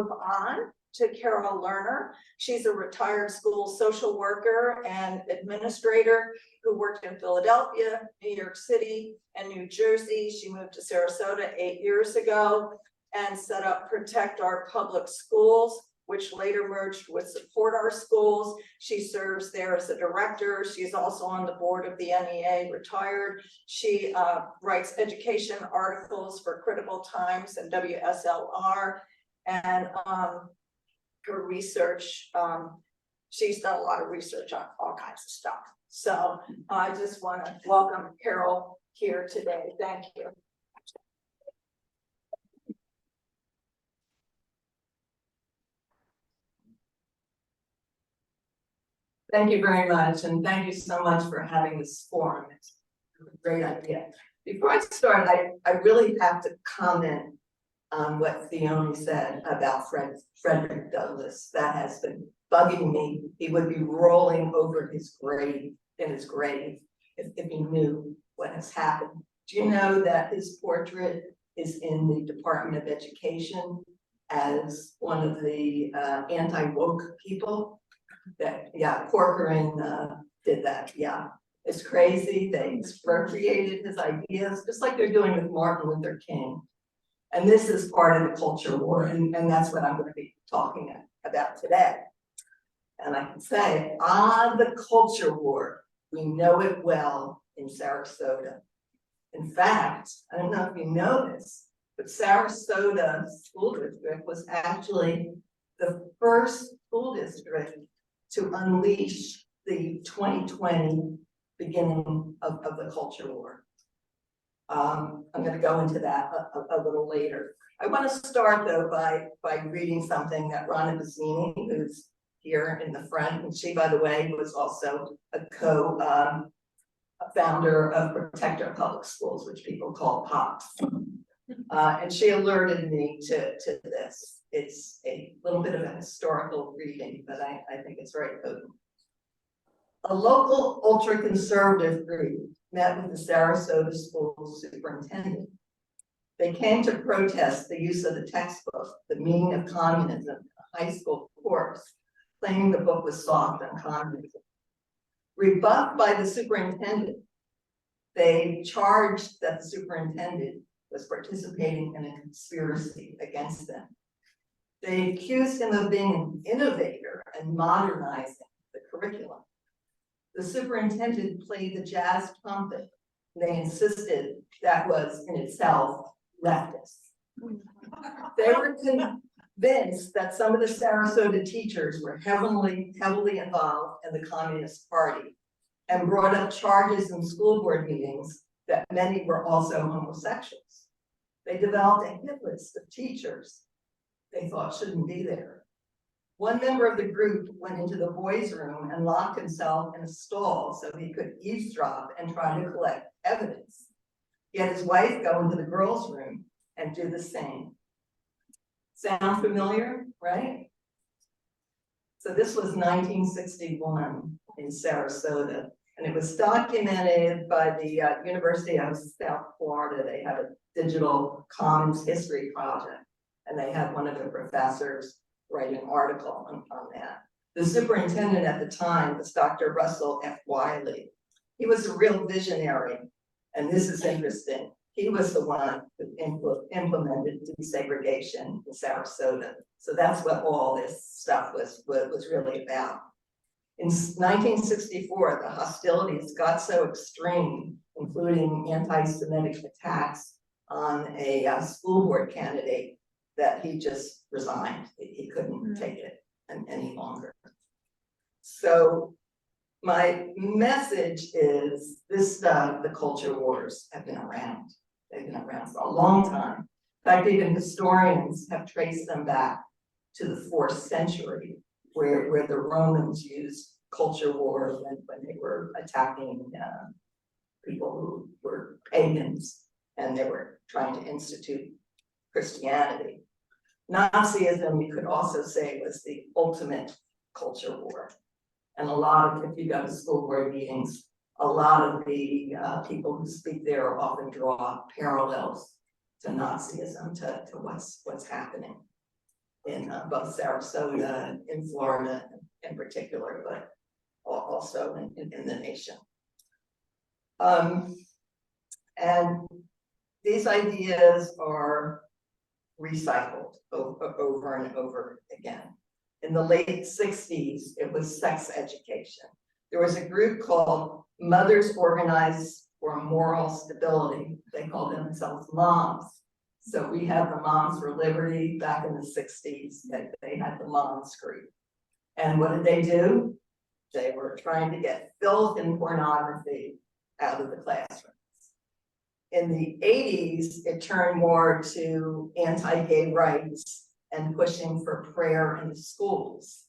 On to Carol Lerner. She's a retired school social worker and administrator who worked in Philadelphia, New York City, and New Jersey. She moved to Sarasota 8 years ago and set up Protect Our Public Schools, which later merged with Support Our Schools. She serves there as a director. She's also on the board of the NEA, retired. She writes education articles for Critical Times and WSLR. And her research, she's done a lot of research on all kinds of stuff. So I just want to welcome Carol here today. Thank you. Thank you very much, and thank you so much for having this forum. It's a great idea. Before I start, I really have to comment on what Theone said about Frederick Douglass. That has been bugging me. He would be rolling over his grave, if he knew what has happened. Do you know that his portrait is in the Department of Education as one of the anti-woke people? That, yeah, Corcoran did that. Yeah, it's crazy. They expropriated his ideas, just like they're doing with Martin Luther King. And this is part of the culture war, and that's what I'm going to be talking about today. And I can say, the culture war, we know it well in Sarasota. In fact, I don't know if you know this, but Sarasota School District was actually the first school district to unleash the 2020 beginning of the culture war. I'm going to go into that a little later. I want to start though by reading something that Ronna Bazzini, who's here in the front, and she, by the way, was also a co-founder of Protect Our Public Schools, which people call POPS. And she alerted me to this. It's a little bit of a historical reading, but I think it's very potent. A local ultra-conservative group met with the Sarasota school superintendent. They came to protest the use of the textbook, The Meaning of Communism, a high school course, claiming the book was soft on communism. Rebuffed by the superintendent, they charged that the superintendent was participating in a conspiracy against them. They accused him of being an innovator and modernizing the curriculum. The superintendent played the jazz trumpet. They insisted that was in itself leftist. They were convinced that some of the Sarasota teachers were heavily involved in the Communist Party and brought up charges in school board meetings that many were also homosexuals. They developed a hit list of teachers they thought shouldn't be there. One member of the group went into the boys' room and locked himself in a stall so he could eavesdrop and try to collect evidence. He had his wife go into the girls' room and do the same. Sound familiar, right? So this was 1961 in Sarasota, and it was documented by the University of South Florida. They had a digital commons history project, and they had one of their professors write an article on that. The superintendent at the time was Dr. Russell F. Wiley. He was a real visionary, and this is interesting. He was the one who implemented desegregation in Sarasota. So that's what all this stuff was really about. In 1964, the hostilities got so extreme, including anti-Semitic attacks on a school board candidate, that he just resigned. He couldn't take it any longer. So my message is this stuff, the culture wars, have been around. They've been around for a long time. In fact, even historians have traced them back to the 4th century, where the Romans used culture wars when they were attacking people who were pagans, and they were trying to institute Christianity. Nazism, you could also say, was the ultimate culture war. And a lot of, if you go to school board meetings, a lot of the people who speak there often draw parallels to Nazism, to what's happening. in both Sarasota, in Florida in particular, but also in the nation. And these ideas are recycled over and over again. In the late 60s, it was sex education. There was a group called Mothers Organized for Moral Stability. They called themselves moms. So we have the Moms for Liberty back in the 60s. They had the moms group. And what did they do? They were trying to get filth and pornography out of the classrooms. In the 80s, it turned more to anti-gay rights and pushing for prayer in the schools.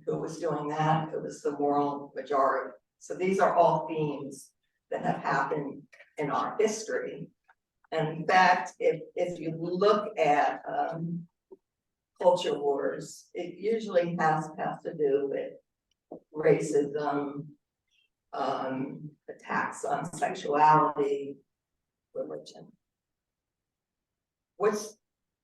Who was doing that? It was the moral majority. So these are all themes that have happened in our history. And in fact, if you look at culture wars, it usually has to do with racism, attacks on sexuality, religion. What's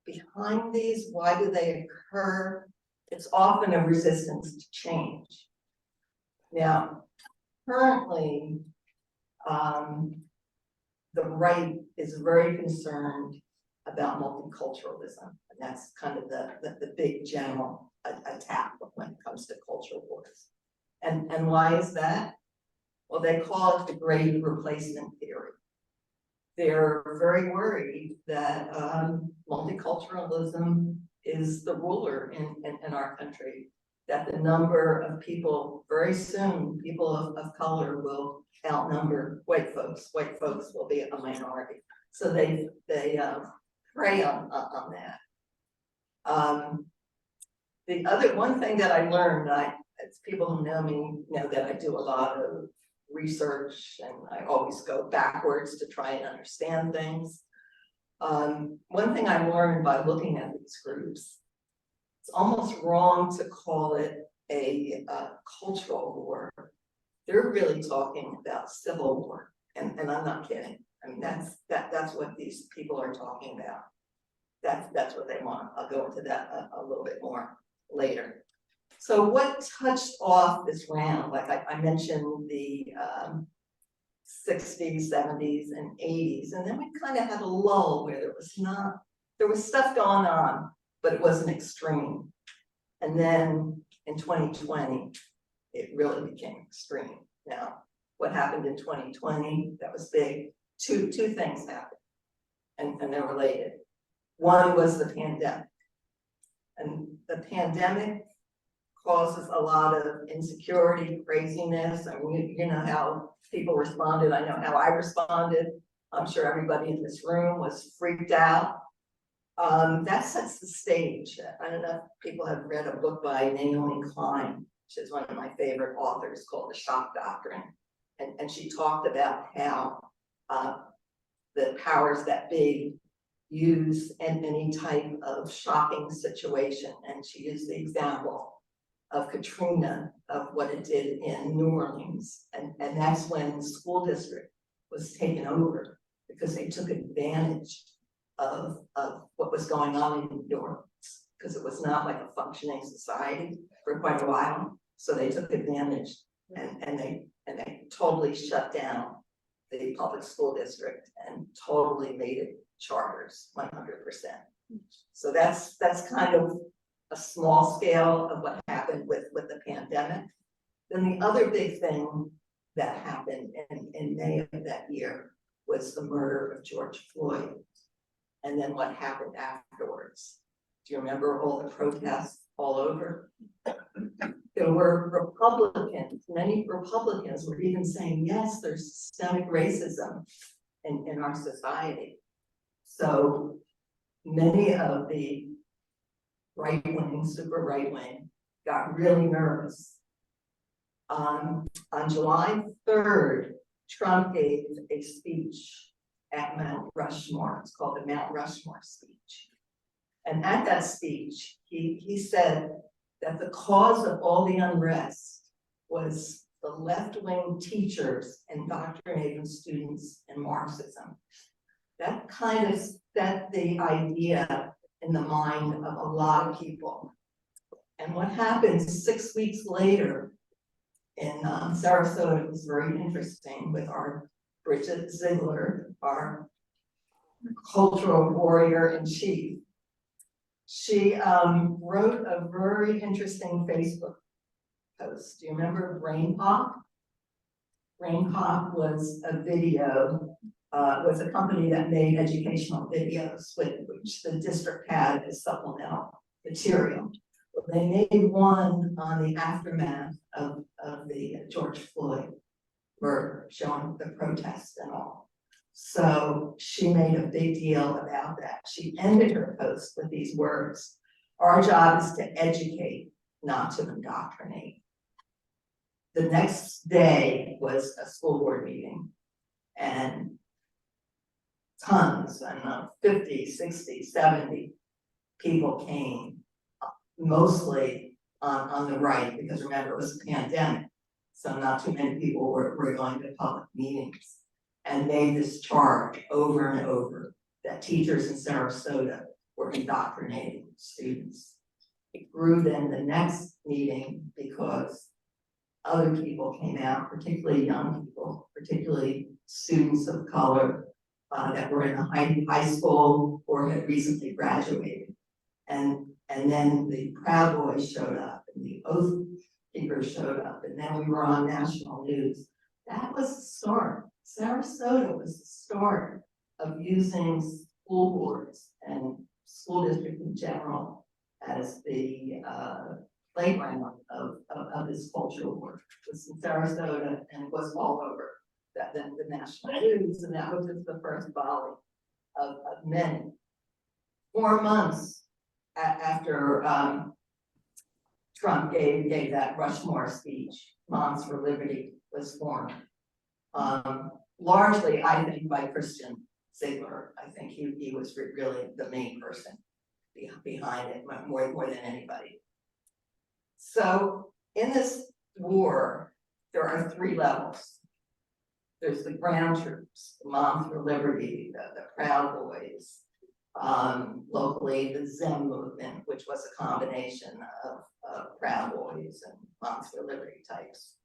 behind these? Why do they occur? It's often a resistance to change. Now, currently, the right is very concerned about multiculturalism, and that's kind of the big general attack when it comes to cultural wars. And why is that? Well, they call it the great replacement theory. They're very worried that multiculturalism is the ruler in our country, that the number of people, very soon, people of color will outnumber white folks. White folks will be a minority. So they prey on that. The other one thing that I learned, as people who know me know that I do a lot of research and I always go backwards to try and understand things. One thing I learned by looking at these groups, it's almost wrong to call it a cultural war. They're really talking about civil war, and I'm not kidding. I mean, that's what these people are talking about. That's what they want. I'll go into that a little bit more later. So what touched off this round, like I mentioned the 60s, 70s, and 80s, and then we kind of had a lull where there was stuff going on, but it wasn't extreme. And then in 2020, it really became extreme. Now, what happened in 2020, that was big. Two things happened, and they're related. One was the pandemic. And the pandemic causes a lot of insecurity, craziness. I mean, you know how people responded. I know how I responded. I'm sure everybody in this room was freaked out. That sets the stage. I don't know if people have read a book by Naomi Klein, which is one of my favorite authors, called The Shock Doctrine. And she talked about how the powers that be use any type of shocking situation. And she used the example of Katrina, of what it did in New Orleans. And that's when the school district was taken over because they took advantage of what was going on in New Orleans, because it was not like a functioning society for quite a while. So they took advantage and they totally shut down the public school district and totally made it charters 100%. So that's kind of a small scale of what happened with the pandemic. Then the other big thing that happened in May of that year was the murder of George Floyd. And then what happened afterwards? Do you remember all the protests all over? There were Republicans, many Republicans were even saying, yes, there's systemic racism in our society. So many of the right-wing, super right-wing, got really nervous. On July 3rd, Trump gave a speech at Mount Rushmore. It's called the Mount Rushmore speech. And at that speech, he said that the cause of all the unrest was the left-wing teachers indoctrinating students in Marxism. That kind of set the idea in the mind of a lot of people. And what happened 6 weeks later in Sarasota was very interesting with our Bridget Ziegler, our cultural warrior in chief. She wrote a very interesting Facebook post. Do you remember Brain Pop? Brain Pop was a video, was a company that made educational videos, which the district had as supplemental material. They made one on the aftermath of the George Floyd murder, showing the protest and all. So she made a big deal about that. She ended her post with these words: "Our job is to educate, not to indoctrinate." The next day was a school board meeting, and tons, I don't know, 50, 60, 70 people came, mostly on the right, because remember, it was a pandemic. So not too many people were going to public meetings, and made this charge over and over that teachers in Sarasota were indoctrinating students. It grew then the next meeting because other people came out, particularly young people, particularly students of color that were in the high school or had recently graduated. And then the Proud Boys showed up, and the Oath Keepers showed up, and then we were on national news. That was the start. Sarasota was the start of using school boards and school district in general as the playground of this cultural war. It was in Sarasota, and it was all over the national news, and that was just the first volley of many. 4 months after Trump gave that Rushmore speech, Moms for Liberty was formed. Largely, I think, by Christian Ziegler. I think he was really the main person behind it, more than anybody. So in this war, there are 3 levels. There's the ground troops, the Moms for Liberty, the Proud Boys, locally the Zem movement, which was a combination of Proud Boys and Moms for Liberty types.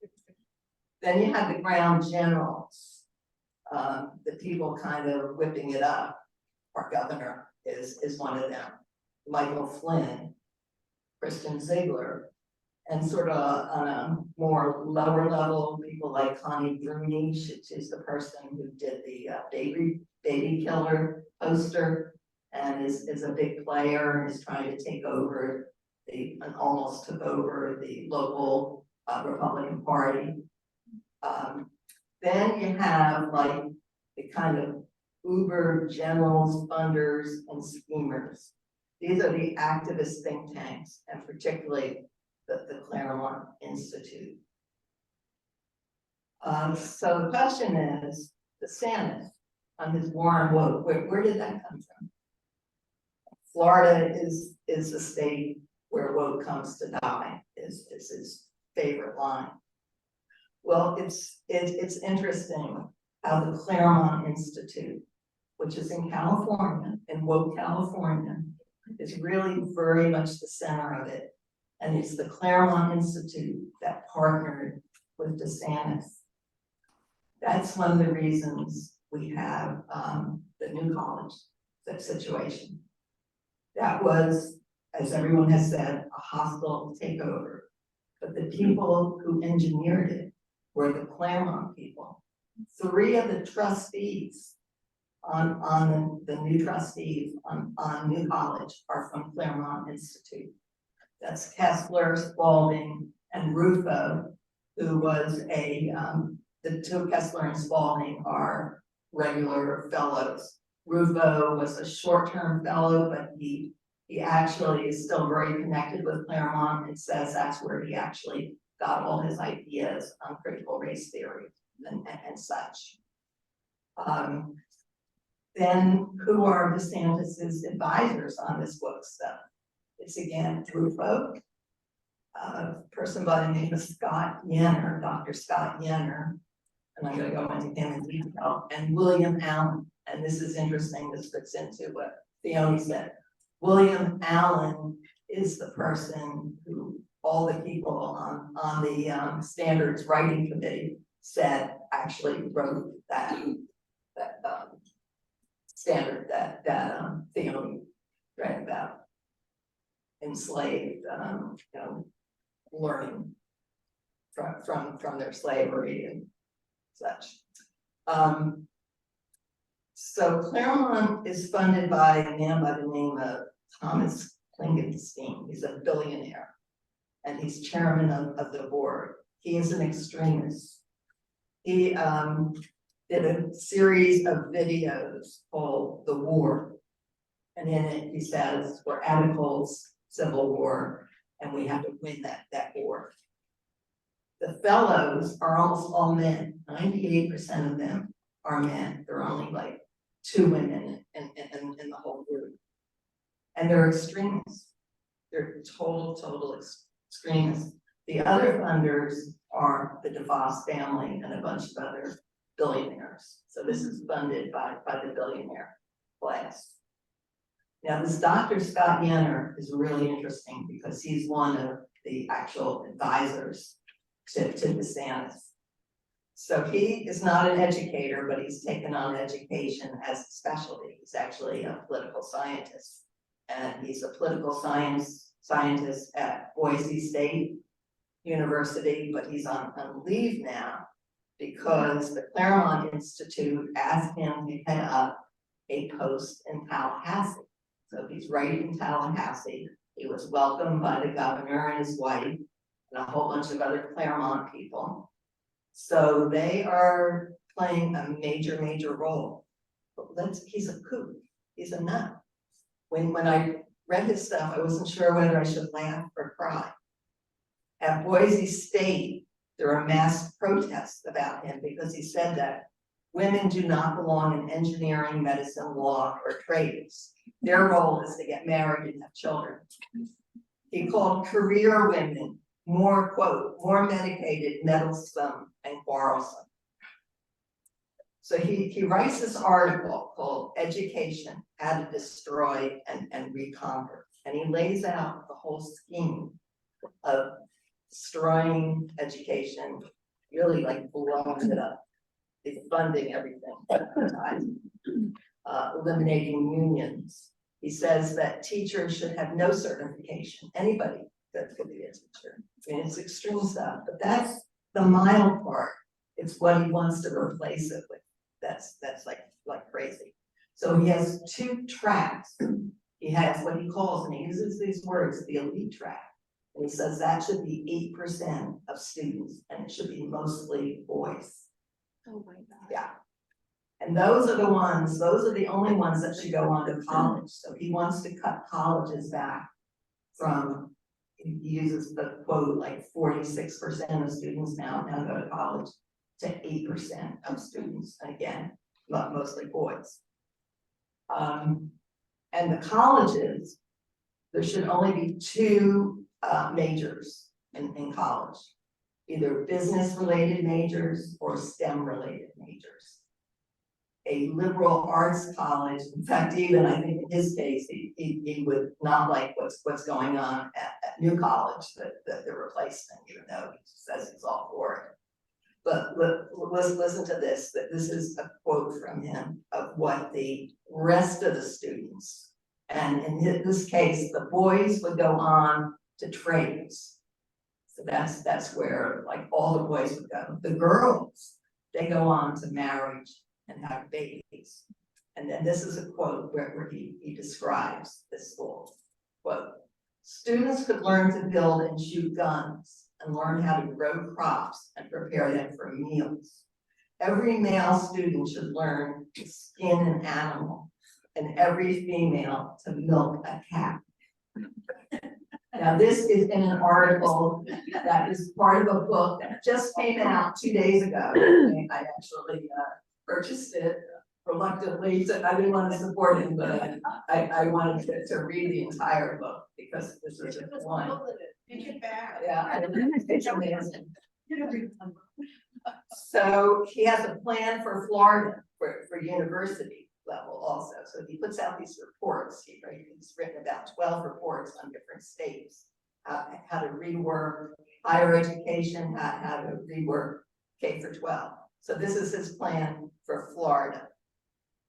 Then you have the ground generals, the people kind of whipping it up. Our governor is one of them, Michael Flynn, Christian Ziegler, and sort of on a more lower level, people like Connie Bruni. She's the person who did the baby killer poster, and is a big player and is trying to take over and almost took over the local Republican Party. Then you have like the kind of uber generals, funders, and schemers. These are the activist think tanks, and particularly the Claremont Institute. So the question is, DeSantis on his war on woke, where did that come from? Florida is the state where woke comes to die, is his favorite line. Well, it's interesting how the Claremont Institute, which is in California, in woke California, is really very much the center of it. And it's the Claremont Institute that partnered with DeSantis. That's one of the reasons we have the new college situation. That was, as everyone has said, a hostile takeover. But the people who engineered it were the Claremont people. 3 of the trustees on the new trustees on New College are from Claremont Institute. That's Kessler, Spalding, and Rufo, who was the 2 Kessler and Spalding are regular fellows. Rufo was a short-term fellow, but he actually is still very connected with Claremont. It says that's where he actually got all his ideas on critical race theory and such. Then who are DeSantis's advisors on this book stuff? It's again Rufo, a person by the name of Scott Yenner, Dr. Scott Yenner, and I'm going to go into him in detail, and William Allen. And this is interesting, this fits into what Fiona said. William Allen is the person who all the people on the standards writing committee said actually wrote that standard that Theone read about. Enslaved, learning from their slavery and such. So Claremont is funded by a man by the name of Thomas Klingenstein. He's a billionaire, and he's chairman of the board. He is an extremist. He did a series of videos called The War, and in it he says we're at a cold civil war, and we have to win that war. The fellows are almost all men. 98% of them are men. There are only like 2 women in the whole group. And they're extremists. They're total extremists. The other funders are the DeVos family and a bunch of other billionaires. So this is funded by the billionaire class. Now this Dr. Scott Yenner is really interesting because he's one of the actual advisors to DeSantis. So he is not an educator, but he's taken on education as a specialty. He's actually a political scientist, and he's a political scientist at Boise State University, but he's on leave now because the Claremont Institute asked him to head up a post in Tallahassee. So he's right in Tallahassee. He was welcomed by the governor and his wife and a whole bunch of other Claremont people. So they are playing a major role. But he's a kook. He's a nut. When I read his stuff, I wasn't sure whether I should laugh or cry. At Boise State, there are mass protests about him because he said that women do not belong in engineering, medicine, law, or trades. Their role is to get married and have children. He called career women more, quote, more medicated, meddlesome, and quarrelsome. So he writes this article called Education, How to Destroy and Reconquer. And he lays out the whole scheme of destroying education, really like blowing it up, funding everything, eliminating unions. He says that teachers should have no certification. Anybody that could be a teacher. I mean, it's extreme stuff, but that's the mild part. It's what he wants to replace it with. That's like crazy. So he has 2 tracks. He has what he calls, and he uses these words, the elite track. And he says that should be 8% of students, and it should be mostly boys. Oh my God. Yeah. And those are the only ones that should go on to college. So he wants to cut colleges back from, he uses the quote, like 46% of students now go to college to 8% of students, and again, mostly boys. And the colleges, there should only be 2 majors in college, either business-related majors or STEM-related majors. A liberal arts college, in fact, even I think in his case, he would not like what's going on at New College, that they're replacing, even though he says he's all for it. But let's listen to this, that this is a quote from him of what the rest of the students, and in this case, the boys would go on to trades. So that's where like all the boys would go. The girls, they go on to marriage and have babies. And then this is a quote where he describes this school. Quote, students could learn to build and shoot guns and learn how to grow crops and prepare them for meals. Every male student should learn to skin an animal, and every female to milk a cat. Now this is in an article that is part of a book that just came out 2 days ago. I actually purchased it reluctantly, so I didn't want to support him, but I wanted to read the entire book because this is just one. Yeah, it's amazing. So he has a plan for Florida for university. level also. So he puts out these reports. He's written about 12 reports on different states, how to rework higher education, how to rework K through 12. So this is his plan for Florida.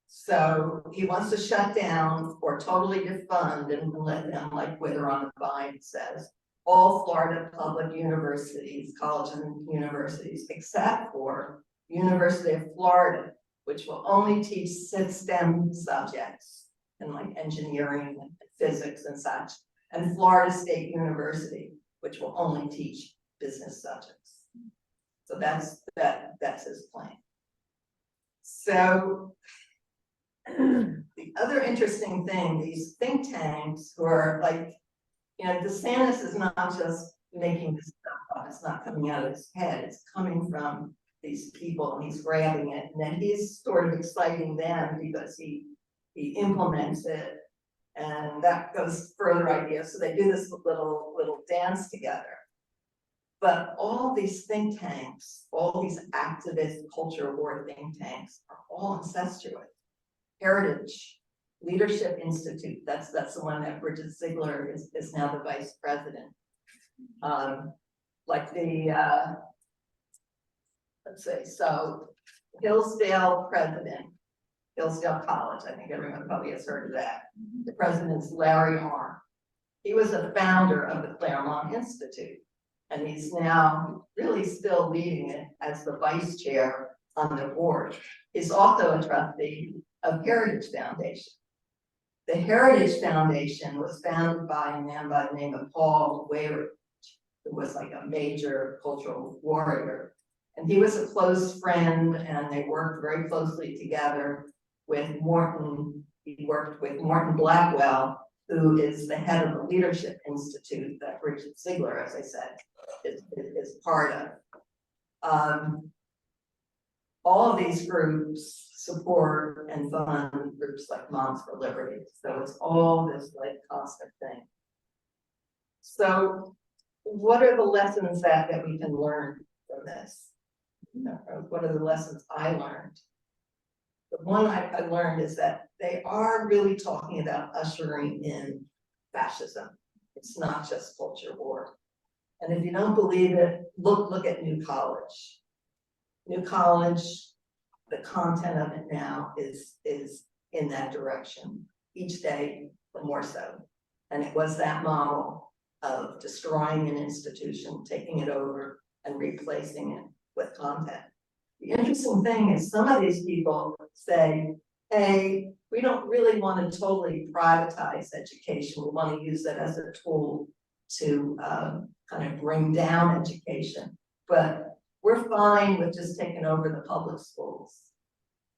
So he wants to shut down or totally defund and let them like wither on the vine, it says, all Florida public universities, colleges and universities, except for University of Florida, which will only teach STEM subjects and like engineering and physics and such, and Florida State University, which will only teach business subjects. So that's his plan. So the other interesting thing, these think tanks who are like, you know, DeSantis is not just making this stuff up, it's not coming out of his head, it's coming from these people and he's grabbing it, and then he's sort of exciting them because he implements it, and that goes further ideas. So they do this little dance together. But all these think tanks, all these activist culture war think tanks are all incestuous. Heritage Leadership Institute, that's the one that Bridget Ziegler is now the vice president. Like the let's say, so Hillsdale president, Hillsdale College, I think everyone probably has heard of that. The president's Larry Arnn. He was a founder of the Claremont Institute, and he's now really still leading it as the vice chair on the board. He's also a trustee of Heritage Foundation. The Heritage Foundation was founded by a man by the name of Paul Weyrich, who was like a major cultural warrior. And he was a close friend, and they worked very closely together with Morton. He worked with Morton Blackwell, who is the head of the Leadership Institute that Bridget Ziegler, as I said, is part of. All of these groups support and fund groups like Moms for Liberty. So it's all this like constant thing. So what are the lessons that we can learn from this? You know, what are the lessons I learned? The one I learned is that they are really talking about ushering in fascism. It's not just culture war. And if you don't believe it, look at New College. New College, the content of it now is in that direction. Each day, the more so. And it was that model of destroying an institution, taking it over, and replacing it with content. The interesting thing is some of these people say, hey, we don't really want to totally privatize education. We want to use that as a tool to kind of bring down education. But we're fine with just taking over the public schools.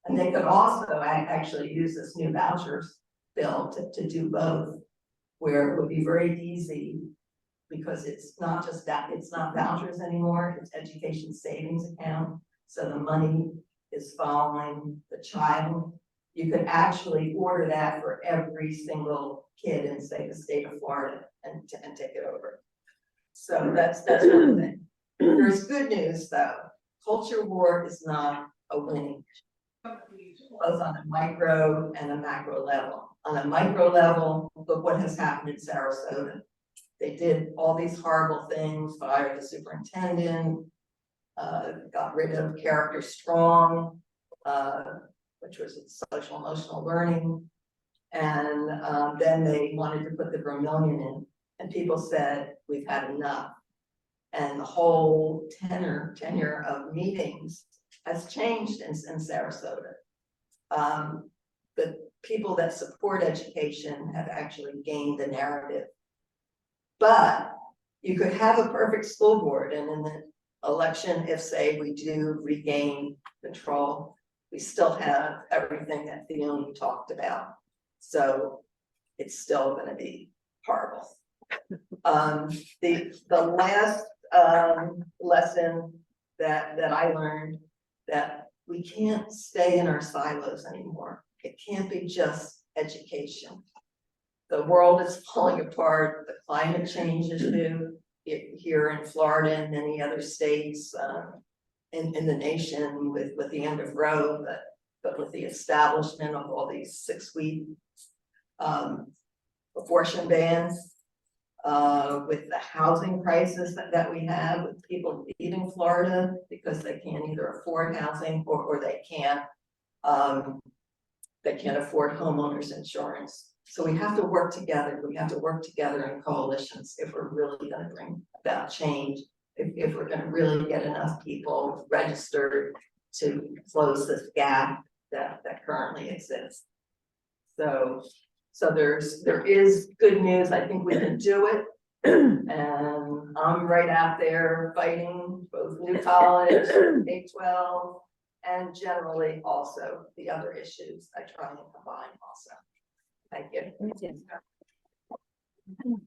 And they could also actually use this new vouchers bill to do both, where it would be very easy because it's not just that, it's not vouchers anymore, it's education savings account. So the money is following the child. You could actually order that for every single kid in, say, the state of Florida and take it over. So that's one thing. There's good news though. Culture war is not a winning, both on a micro and a macro level. On a micro level, look what has happened in Sarasota. They did all these horrible things, fired the superintendent, got rid of Character Strong, which was social emotional learning. And then they wanted to put the Vermillion in, and people said, we've had enough. And the whole tenure of meetings has changed in Sarasota. The people that support education have actually gained the narrative. But you could have a perfect school board, and in the election, if say we do regain control, we still have everything that Fiona talked about. So it's still going to be horrible. The last lesson that I learned, that we can't stay in our silos anymore. It can't be just education. The world is falling apart. The climate change is new here in Florida and many other states in the nation with the end of Roe. But but with the establishment of all these 6-week abortion bans, with the housing crisis that we have, with people leaving Florida because they can't either afford housing or they can't afford homeowners insurance. So we have to work together. We have to work together in coalitions if we're really going to bring about change. If we're going to really get enough people registered to close this gap that currently exists. So there is good news. I think we can do it. And I'm right out there fighting both New College, K-12, and generally also the other issues I try and combine also. Thank you.